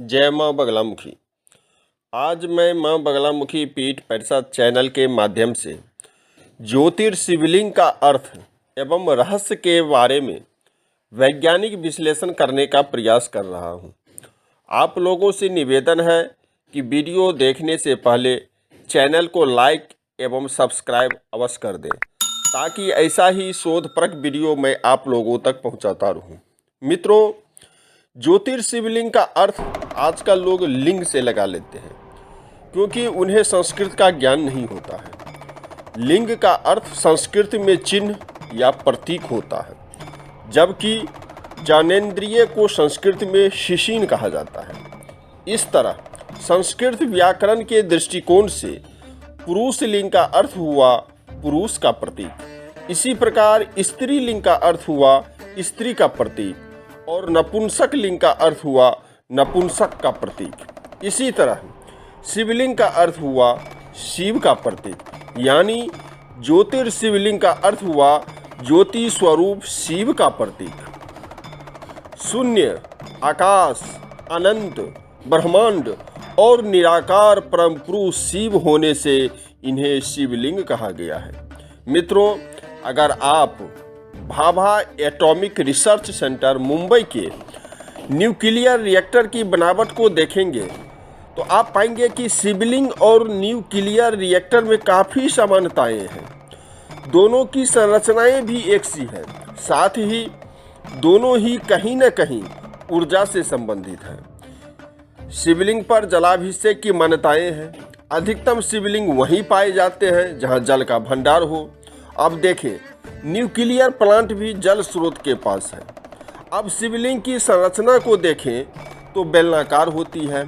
जय माँ बगलामुखी। आज मैं माँ बगलामुखी पीठ परिषद चैनल के माध्यम से ज्योतिर्शिवलिंग का अर्थ एवं रहस्य के बारे में वैज्ञानिक विश्लेषण करने का प्रयास कर रहा हूँ। आप लोगों से निवेदन है कि वीडियो देखने से पहले चैनल को लाइक एवं सब्सक्राइब अवश्य कर दें, ताकि ऐसा ही शोधप्रद वीडियो मैं आप लोगों तक पहुँचाता रहूँ। मित्रों, ज्योतिर्शिवलिंग का अर्थ आजकल लोग लिंग से लगा लेते हैं, क्योंकि उन्हें संस्कृत का ज्ञान नहीं होता है। लिंग का अर्थ संस्कृत में चिन्ह या प्रतीक होता है, जबकि ज्ञानेंद्रिय को संस्कृत में शिशीन कहा जाता है। इस तरह संस्कृत व्याकरण के दृष्टिकोण से पुरुष लिंग का अर्थ हुआ पुरुष का प्रतीक। इसी प्रकार स्त्री लिंग का अर्थ हुआ स्त्री का प्रतीक और नपुंसक लिंग का अर्थ हुआ नपुंसक का प्रतीक। इसी तरह शिवलिंग का अर्थ हुआ शिव का प्रतीक, यानी ज्योतिर्शिवलिंग का अर्थ हुआ ज्योति स्वरूप शिव का प्रतीक। शून्य, आकाश, अनंत, ब्रह्मांड और निराकार परम पुरुष शिव होने से इन्हें शिवलिंग कहा गया है। मित्रों, अगर आप Bhabha atomic research centre Mumbai के न्यूक्लियर रिएक्टर की बनावट को देखेंगे तो आप पाएंगे कि शिवलिंग और न्यूक्लियर रिएक्टर में काफ़ी समानताएं हैं। दोनों की संरचनाएं भी एक सी हैं, साथ ही दोनों ही कहीं न कहीं ऊर्जा से संबंधित हैं। शिवलिंग पर जलाभिषेक की मान्यताएं हैं। अधिकतम शिवलिंग वहीं पाए जाते हैं जहां जल का भंडार हो। अब देखें, न्यूक्लियर प्लांट भी जल स्रोत के पास है। अब शिवलिंग की संरचना को देखें तो बेलनाकार होती है,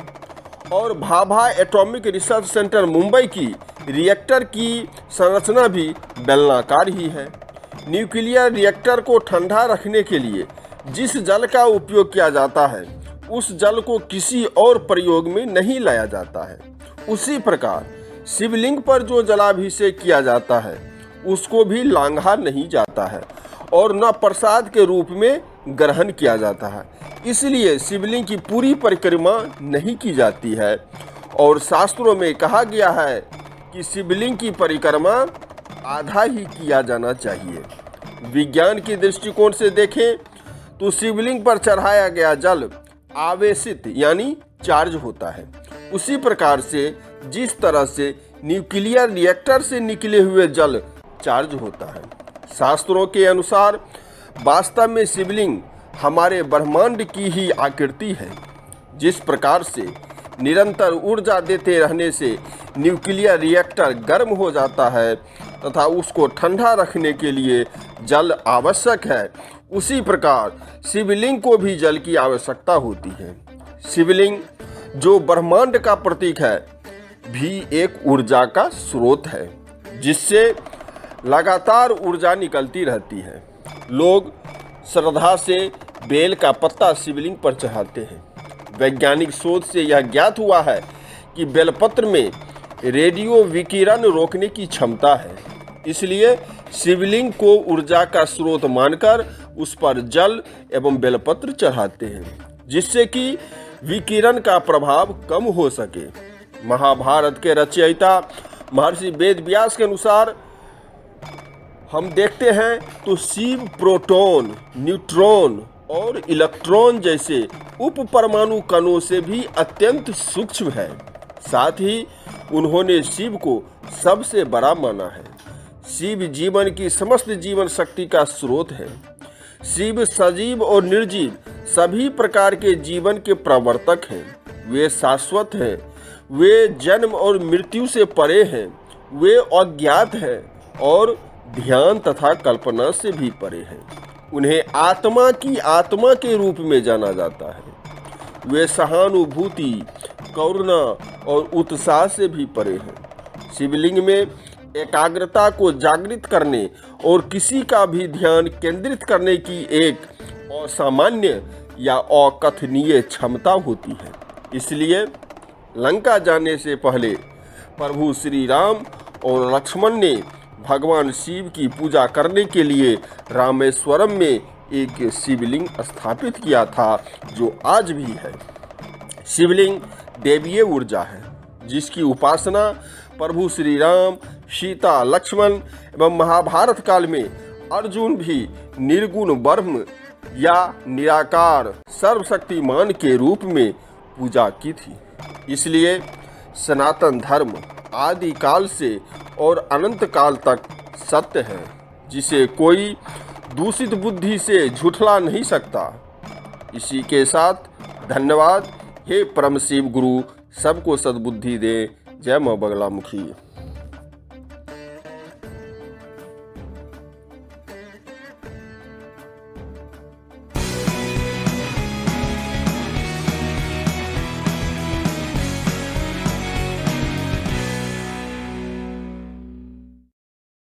और Bhabha atomic research centre Mumbai की रिएक्टर की संरचना भी बेलनाकार ही है। न्यूक्लियर रिएक्टर को ठंडा रखने के लिए जिस जल का उपयोग किया जाता है, उस जल को किसी और प्रयोग में नहीं लाया जाता है। उसी प्रकार शिवलिंग पर जो जलाभिषेक किया जाता है उसको भी लांघा नहीं जाता है और न प्रसाद के रूप में ग्रहण किया जाता है। इसलिए शिवलिंग की पूरी परिक्रमा नहीं की जाती है, और शास्त्रों में कहा गया है कि शिवलिंग की परिक्रमा आधा ही किया जाना चाहिए। विज्ञान के दृष्टिकोण से देखें तो शिवलिंग पर चढ़ाया गया जल आवेशित यानी चार्ज होता है। उसी प्रकार से जिस तरह से न्यूक्लियर रिएक्टर से निकले हुए जल चार्ज होता है। शास्त्रों के अनुसार वास्तव में शिवलिंग हमारे ब्रह्मांड की ही आकृति है। जिस प्रकार से निरंतर ऊर्जा देते रहने से न्यूक्लियर रिएक्टर गर्म हो जाता है तथा उसको ठंडा रखने के लिए जल आवश्यक है, उसी प्रकार शिवलिंग को भी जल की आवश्यकता होती है। शिवलिंग जो ब्रह्मांड का प्रतीक है, भी एक ऊर्जा का स्रोत है, जिससे लगातार ऊर्जा निकलती रहती है। लोग श्रद्धा से बेल का पत्ता शिवलिंग पर चढ़ाते हैं। वैज्ञानिक शोध से यह ज्ञात हुआ है कि बेलपत्र में रेडियो विकिरण रोकने की क्षमता है। इसलिए शिवलिंग को ऊर्जा का स्रोत मानकर उस पर जल एवं बेलपत्र चढ़ाते हैं, जिससे कि विकिरण का प्रभाव कम हो सके। महाभारत के रचयिता महर्षि वेदव्यास के अनुसार हम देखते हैं तो शिव प्रोटॉन, न्यूट्रॉन और इलेक्ट्रॉन जैसे उप परमाणु कणों से भी अत्यंत सूक्ष्म है। साथ ही उन्होंने शिव को सबसे बड़ा माना है। शिव जीवन की समस्त जीवन शक्ति का स्रोत है। शिव सजीव और निर्जीव सभी प्रकार के जीवन के प्रवर्तक हैं। वे शाश्वत हैं। वे जन्म और मृत्यु से परे हैं। वे अज्ञात हैं और ध्यान तथा कल्पना से भी परे हैं। उन्हें आत्मा की आत्मा के रूप में जाना जाता है। वे सहानुभूति, करुणा और उत्साह से भी परे हैं। शिवलिंग में एकाग्रता को जागृत करने और किसी का भी ध्यान केंद्रित करने की एक असामान्य या अकथनीय क्षमता होती है। इसलिए लंका जाने से पहले प्रभु श्री राम और लक्ष्मण ने भगवान शिव की पूजा करने के लिए रामेश्वरम में एक शिवलिंग स्थापित किया था, जो आज भी है। शिवलिंग देवीय ऊर्जा है, जिसकी उपासना प्रभु श्री राम, सीता, लक्ष्मण एवं महाभारत काल में अर्जुन भी निर्गुण ब्रह्म या निराकार सर्वशक्तिमान के रूप में पूजा की थी। इसलिए सनातन धर्म आदि काल से और अनंत काल तक सत्य है, जिसे कोई दूषित बुद्धि से झुठला नहीं सकता। इसी के साथ धन्यवाद। हे परम शिव गुरु, सबको सद्बुद्धि दे। जय मां बगलामुखी।